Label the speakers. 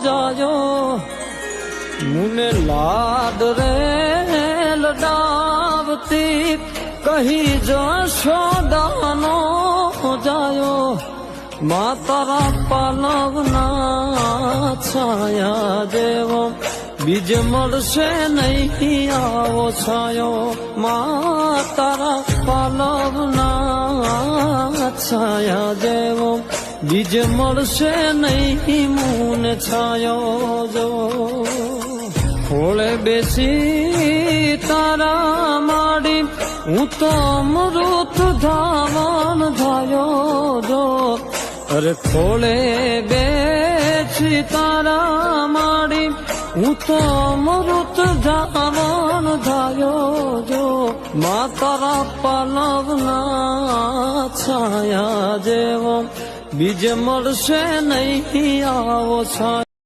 Speaker 1: जायो मुने लाड रे लडावती कही जशोदानो जायो मां तारा पालवना छाया जेवो बीज मळशे नहीं आवो छायो मां तारा पालवना छाया जेवो बीज मळशे नहीं मूने छायो जो खोले बेसी तारा माडी हूँ तो अमृत धावन धायो जो अरे खोले बेसी तारा माडी हूँ तो अमृत धावन धायो जो मां तारा पालवना छाया जेवो बीज मळशे नहीं आवो छाया।